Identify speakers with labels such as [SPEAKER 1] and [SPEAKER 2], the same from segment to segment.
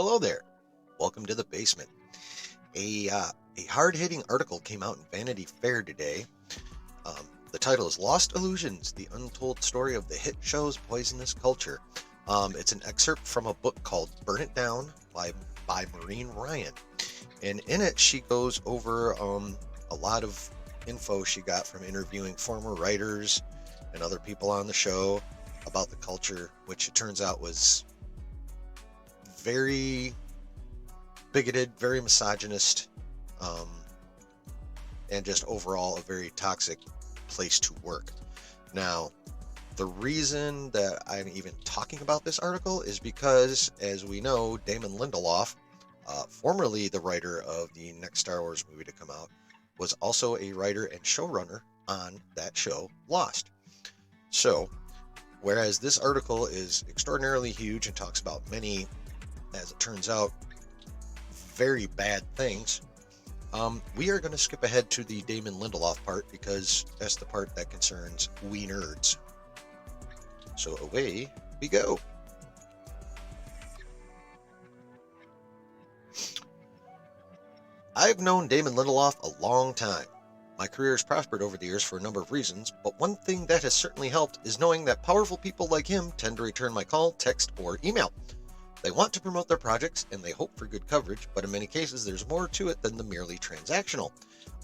[SPEAKER 1] Hello there. Welcome to the basement. A hard-hitting article came out in Vanity Fair today. The title is Lost Illusions, the Untold Story of the Hit Show's Poisonous Culture. It's an excerpt from a book called Burn It Down by Maureen Ryan. And in it, she goes over a lot of info she got from interviewing former writers and other people on the show about the culture, which it turns out was very bigoted, very misogynist, and just overall a very toxic place to work. Now, the reason that I'm even talking about this article is because, as we know, Damon Lindelof, formerly the writer of the next Star Wars movie to come out, was also a writer and showrunner on that show, Lost. So, whereas this article is extraordinarily huge and talks about many, as it turns out, very bad things, we are going to skip ahead to the Damon Lindelof part because that's the part that concerns we nerds. So away we go. I've known Damon Lindelof a long time. My career has prospered over the years for a number of reasons, but one thing that has certainly helped is knowing that powerful people like him tend to return my call, text, or email. They want to promote their projects and they hope for good coverage, but in many cases there's more to it than the merely transactional.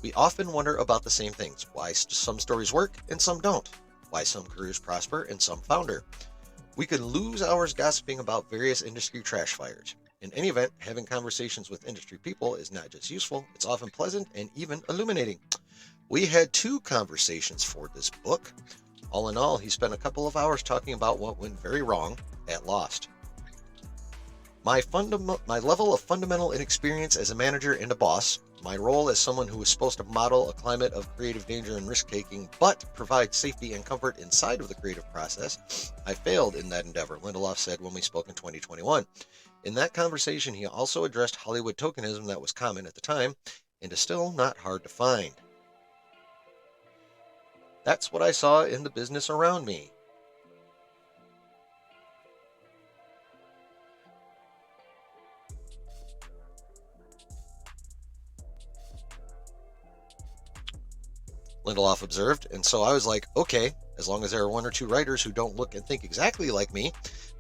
[SPEAKER 1] We often wonder about the same things: why some stories work and some don't, why some careers prosper and some founder. We could lose hours gossiping about various industry trash fires. In any event, having conversations with industry people is not just useful, it's often pleasant and even illuminating. We had 2 conversations for this book. All in all, he spent a couple of hours talking about what went very wrong at Lost. My level of fundamental inexperience as a manager and a boss, my role as someone who is supposed to model a climate of creative danger and risk-taking, but provide safety and comfort inside of the creative process, I failed in that endeavor, Lindelof said when we spoke in 2021. In that conversation, he also addressed Hollywood tokenism that was common at the time and is still not hard to find. That's what I saw in the business around me. Lindelof observed, and so I was like, okay, as long as there are 1 or 2 writers who don't look and think exactly like me,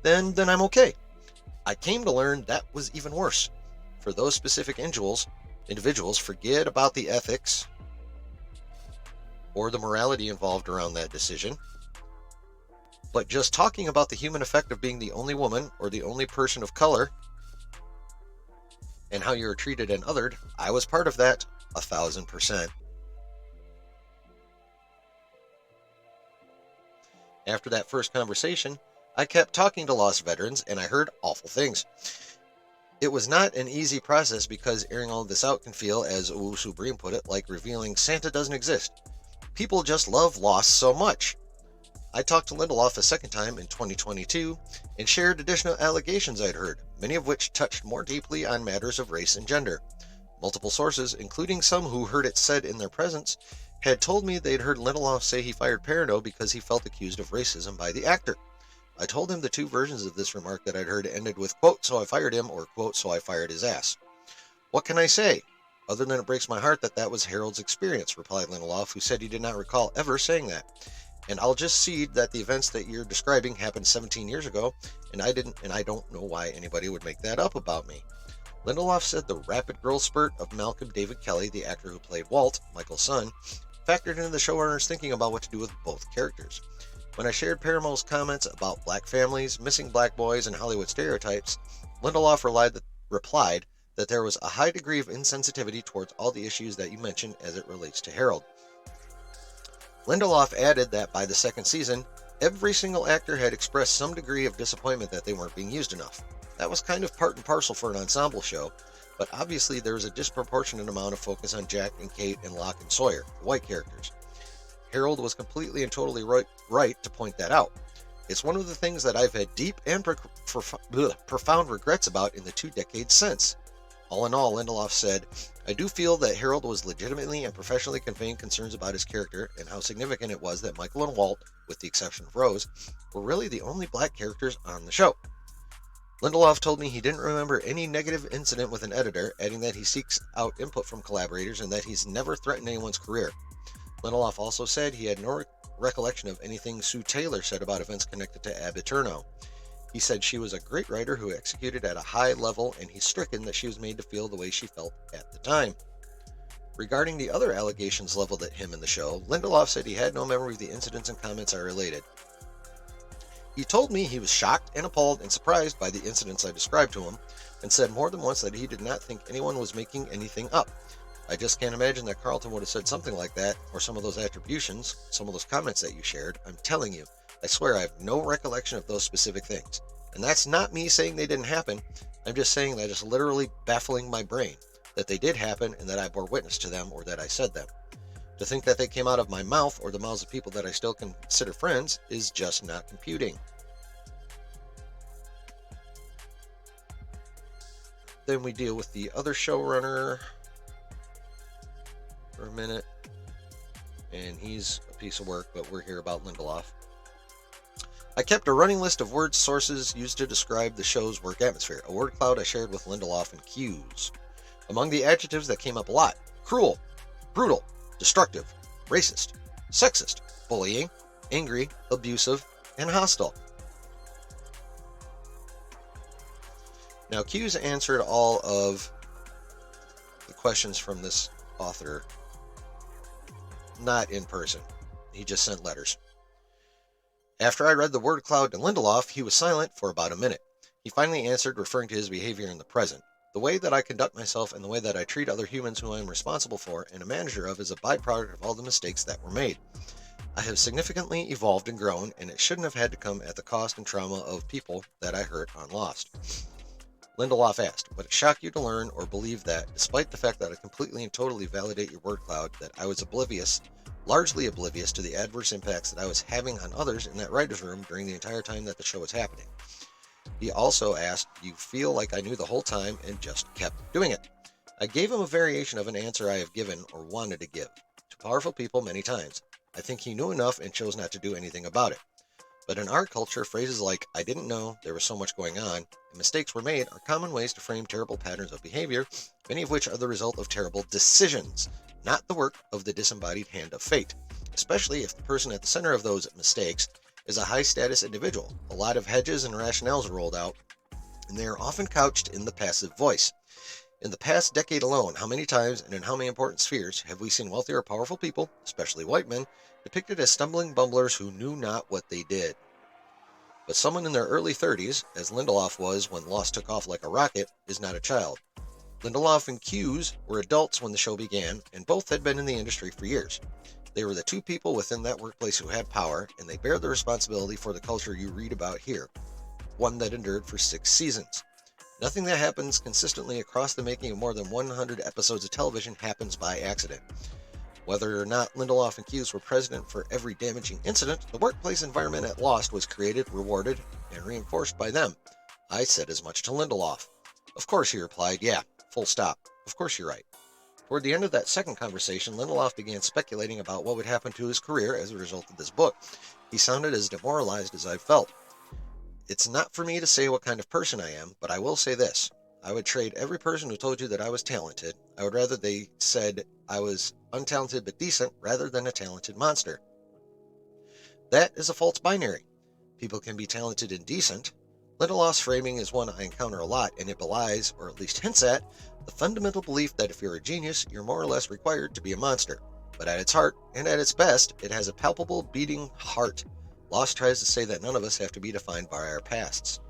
[SPEAKER 1] then I'm okay. I came to learn that was even worse. For those specific individuals, forget about the ethics or the morality involved around that decision, but just talking about the human effect of being the only woman or the only person of color and how you're treated and othered, I was part of that 1,000%. After that first conversation, I kept talking to Lost veterans, and I heard awful things. It was not an easy process because airing all of this out can feel, as Owusu Breen put it, like revealing Santa doesn't exist. People just love Lost so much. I talked to Lindelof a second time in 2022 and shared additional allegations I'd heard, many of which touched more deeply on matters of race and gender. Multiple sources, including some who heard it said in their presence, had told me they'd heard Lindelof say he fired Perrineau because he felt accused of racism by the actor. I told him the 2 versions of this remark that I'd heard ended with, quote, so I fired him, or, quote, so I fired his ass. What can I say? Other than it breaks my heart that was Harold's experience, replied Lindelof, who said he did not recall ever saying that. And I'll just cede that the events that you're describing happened 17 years ago, and I don't know why anybody would make that up about me. Lindelof said the rapid growth spurt of Malcolm David Kelly, the actor who played Walt, Michael's son, factored into the showrunners thinking about what to do with both characters. When I shared Perrineau's comments about black families, missing black boys, and Hollywood stereotypes, Lindelof replied that there was a high degree of insensitivity towards all the issues that you mentioned as it relates to Harold. Lindelof added that by the second season, every single actor had expressed some degree of disappointment that they weren't being used enough. That was kind of part and parcel for an ensemble show, but obviously there was a disproportionate amount of focus on Jack and Kate and Locke and Sawyer, the white characters. Harold was completely and totally right to point that out. It's one of the things that I've had deep and profound regrets about in the 2 decades since. All in all, Lindelof said, I do feel that Harold was legitimately and professionally conveying concerns about his character and how significant it was that Michael and Walt, with the exception of Rose, were really the only black characters on the show. Lindelof told me he didn't remember any negative incident with an editor, adding that he seeks out input from collaborators and that he's never threatened anyone's career. Lindelof also said he had no recollection of anything Sue Taylor said about events connected to Ab Aeterno. He said she was a great writer who executed at a high level, and he's stricken that she was made to feel the way she felt at the time. Regarding the other allegations leveled at him in the show, Lindelof said he had no memory of the incidents and comments I related. He told me he was shocked and appalled and surprised by the incidents I described to him, and said more than once that he did not think anyone was making anything up. I just can't imagine that Carlton would have said something like that, or some of those attributions, some of those comments that you shared. I'm telling you, I swear I have no recollection of those specific things. And that's not me saying they didn't happen. I'm just saying that it's literally baffling my brain that they did happen and that I bore witness to them or that I said them. To think that they came out of my mouth or the mouths of people that I still consider friends is just not computing. Then we deal with the other showrunner for a minute, and he's a piece of work, but we're here about Lindelof. I kept a running list of word sources used to describe the show's work atmosphere, a word cloud I shared with Lindelof and cues. Among the adjectives that came up a lot: cruel, brutal, destructive, racist, sexist, bullying, angry, abusive, and hostile. Now, Q's answered all of the questions from this author, not in person. He just sent letters. After I read the word cloud to Lindelof, he was silent for about a minute. He finally answered, referring to his behavior in the present. The way that I conduct myself and the way that I treat other humans who I am responsible for and a manager of is a byproduct of all the mistakes that were made. I have significantly evolved and grown, and it shouldn't have had to come at the cost and trauma of people that I hurt on Lost. Lindelof asked, would it shock you to learn or believe that, despite the fact that I completely and totally validate your word cloud, that I was largely oblivious to the adverse impacts that I was having on others in that writer's room during the entire time that the show was happening? He also asked, do you feel like I knew the whole time and just kept doing it? I gave him a variation of an answer I have given or wanted to give to powerful people many times. I think he knew enough and chose not to do anything about it. But in our culture, phrases like, I didn't know, there was so much going on, and mistakes were made are common ways to frame terrible patterns of behavior, many of which are the result of terrible decisions, not the work of the disembodied hand of fate, especially if the person at the center of those mistakes is a high-status individual. A lot of hedges and rationales are rolled out, and they are often couched in the passive voice. In the past decade alone, how many times and in how many important spheres have we seen wealthy or powerful people, especially white men, depicted as stumbling bumblers who knew not what they did? But someone in their early 30s, as Lindelof was when Lost took off like a rocket, is not a child. Lindelof and Hughes were adults when the show began, and both had been in the industry for years. They were the two people within that workplace who had power, and they bear the responsibility for the culture you read about here, one that endured for 6 seasons. Nothing that happens consistently across the making of more than 100 episodes of television happens by accident. Whether or not Lindelof and Hughes were present for every damaging incident, the workplace environment at Lost was created, rewarded, and reinforced by them. I said as much to Lindelof. Of course, he replied, yeah, full stop. Of course you're right. Toward the end of that second conversation, Lindelof began speculating about what would happen to his career as a result of this book. He sounded as demoralized as I felt. It's not for me to say what kind of person I am, but I will say this. I would trade every person who told you that I was talented. I would rather they said I was untalented but decent rather than a talented monster. That is a false binary. People can be talented and decent. Lindelof's framing is one I encounter a lot, and it belies, or at least hints at, the fundamental belief that if you're a genius, you're more or less required to be a monster. But at its heart, and at its best, it has a palpable beating heart. Lost tries to say that none of us have to be defined by our pasts.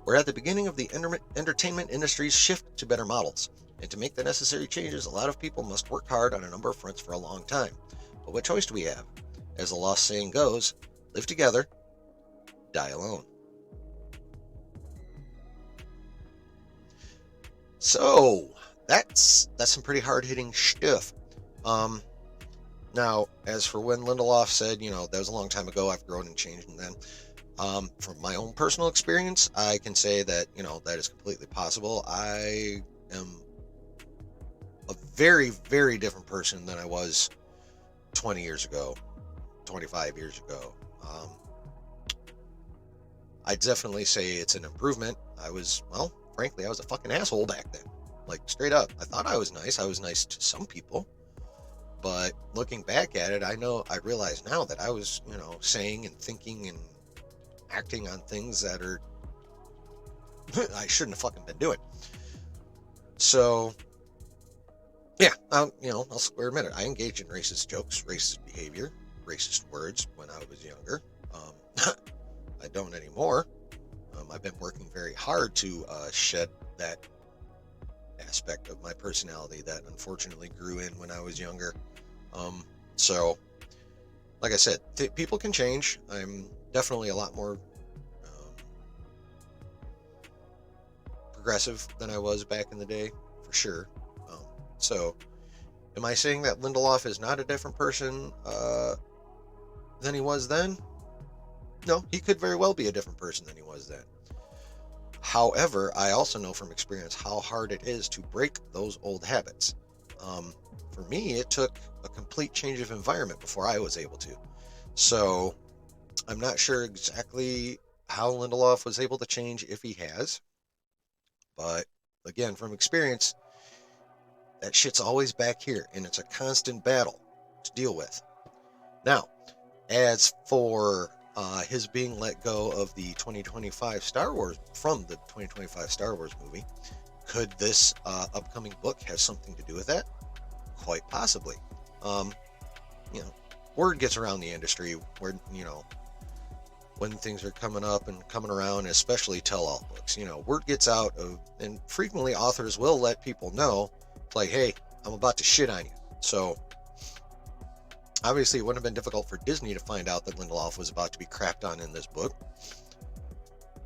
[SPEAKER 1] We're at the beginning of the entertainment industry's shift to better models, and to make the necessary changes, a lot of people must work hard on a number of fronts for a long time. But what choice do we have? As the Lost saying goes, live together, die alone. So, that's some pretty hard-hitting stuff. Now, as for when Lindelof said, that was a long time ago, I've grown and changed, and then from my own personal experience, I can say that, that is completely possible. I am a very, very different person than I was 20 years ago, 25 years ago. I'd definitely say it's an improvement. Well, frankly, I was a fucking asshole back then. Like, straight up. I thought I was nice. I was nice to some people. But looking back at it, I realize now that I was, saying and thinking and acting on things that are I shouldn't have fucking been doing. So, yeah, I'll square admit it. I engaged in racist jokes, racist behavior, racist words when I was younger. I don't anymore. I've been working very hard to shed that aspect of my personality that unfortunately grew in when I was younger. So, like I said, people can change. I'm definitely a lot more progressive than I was back in the day, for sure. So, am I saying that Lindelof is not a different person than he was then? No, he could very well be a different person than he was then. However, I also know from experience how hard it is to break those old habits. For me, it took a complete change of environment before I was able to. So, I'm not sure exactly how Lindelof was able to change, if he has. But again, from experience, that shit's always back here, and it's a constant battle to deal with. Now, as for his being let go of the 2025 Star Wars from the 2025 Star Wars movie, could this upcoming book have something to do with that? Quite possibly. Word gets around the industry where when things are coming up and coming around, especially tell-all books. Word gets out and frequently authors will let people know, like, hey, I'm about to shit on you. So obviously, it wouldn't have been difficult for Disney to find out that Lindelof was about to be crapped on in this book.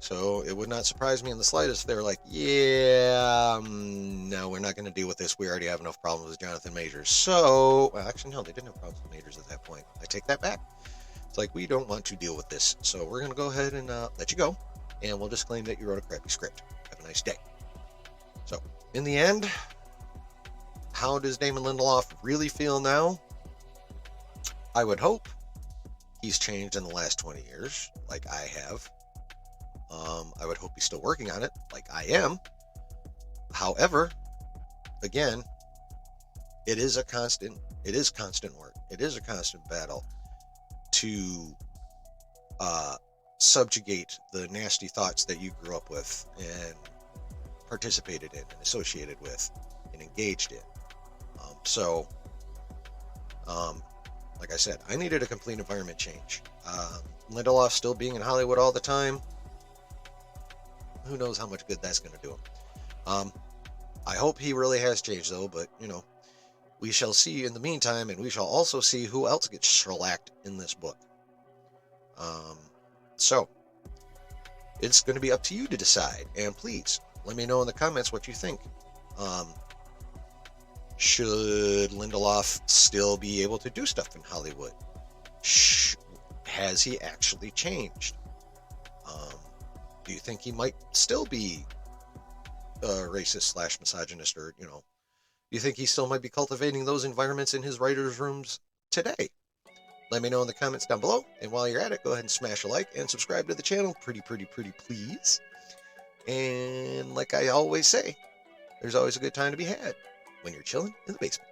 [SPEAKER 1] So it would not surprise me in the slightest if they were like, yeah, no, we're not going to deal with this. We already have enough problems with Jonathan Majors. So, well, actually, no, they didn't have problems with Majors at that point. I take that back. It's like, we don't want to deal with this. So we're going to go ahead and let you go. And we'll just claim that you wrote a crappy script. Have a nice day. So, in the end, how does Damon Lindelof really feel now? I would hope he's changed in the last 20 years, like I have. I would hope he's still working on it, like I am. However, again, it is constant work. It is a constant battle to subjugate the nasty thoughts that you grew up with and participated in and associated with and engaged in. Like I said, I needed a complete environment change. Lindelof still being in Hollywood all the time, who knows how much good that's going to do him. I hope he really has changed, though, but, we shall see in the meantime, and we shall also see who else gets shellacked in this book. So, it's going to be up to you to decide, and please, let me know in the comments what you think. Should Lindelof still be able to do stuff in Hollywood? Has he actually changed? Do you think he might still be racist / misogynist, or do you think he still might be cultivating those environments in his writers' rooms today? Let me know in the comments down below, and while you're at it, go ahead and smash a like and subscribe to the channel, pretty please. And like I always say, there's always a good time to be had when you're chilling in the basement.